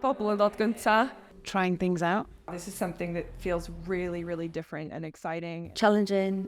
pobl yn dod gynta. Trying things out. This is something that feels really, really different and exciting. Challenging,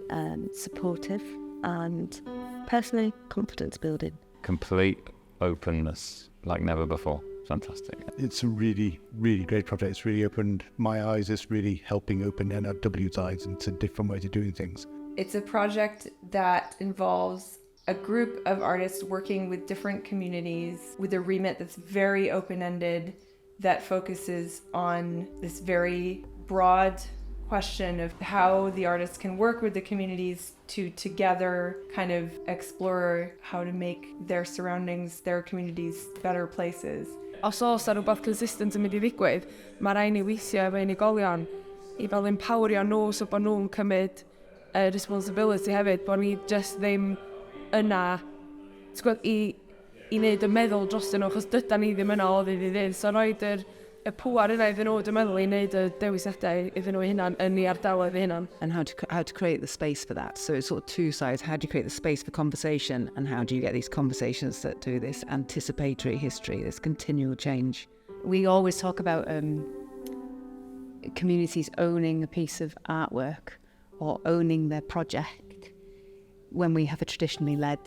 supportive, and personally confidence building. Complete openness like never before. Fantastic. It's a really, really great project. It's really opened my eyes. It's really helping open NRW's eyes into different ways of doing things. It's a project that involves a group of artists working with different communities with a remit that's very open-ended, that focuses on this very broad question of how the artists can work with the communities to together kind of explore how to make their surroundings, their communities, better places. Os oes rhywbeth consistent yn mynd I ddigwydd, mae rai ni weithio efo unigolion I fel empowerio nhw so bod nhw'n cymryd responsibility hefyd, bod ni just ddim yna I wneud y meddwl dros nhw, achos dyda ni ddim yna o ddydd I ddydd. So roed y pŵar yna iddyn nhw, dwi'n meddwl, I wneud y dewisiadau iddyn nhw hunan yn ei ardaloedd hunan. And how to create the space for that. So it's sort of two sides. How do you create the space for conversation, and how do you get these conversations that do this anticipatory history, this continual change? We always talk about communities owning a piece of artwork or owning their project when we have a traditionally led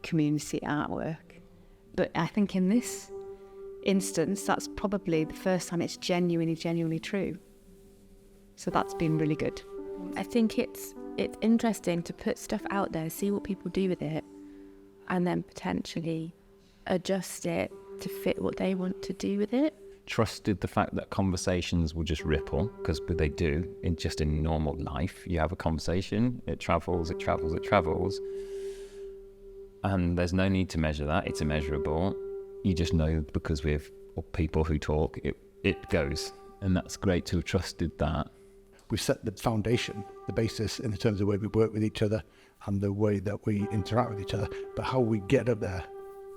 community artwork. But I think in this instance, that's probably the first time it's genuinely true. So that's been really good. I think it's interesting to put stuff out there, see what people do with it, and then potentially adjust it to fit what they want to do with it. Trusted the fact that conversations will just ripple, because they do, in normal life. You have a conversation, it travels, and there's no need to measure that, it's immeasurable. You just know because we have people who talk, it goes. And that's great to have trusted that. We've set the foundation, the basis in terms of the way we work with each other and the way that we interact with each other. But how we get up there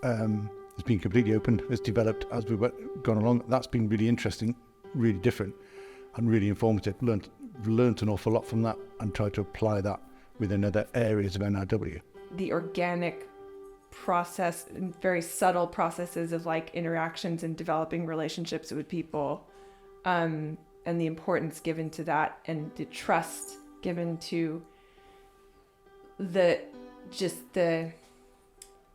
has been completely open, has developed as we've gone along. That's been really interesting, really different and really informative. Learned an awful lot from that and tried to apply that within other areas of NRW. The organic process and very subtle processes of like interactions and developing relationships with people, and the importance given to that, and the trust given to the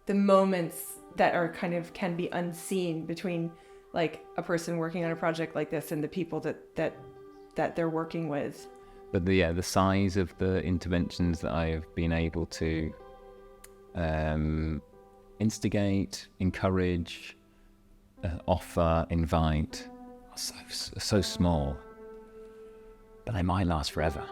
moments that are kind of can be unseen between like a person working on a project like this and the people that they're working with. But the size of the interventions that I have been able to instigate, encourage, offer, invite, so small, but they might last forever.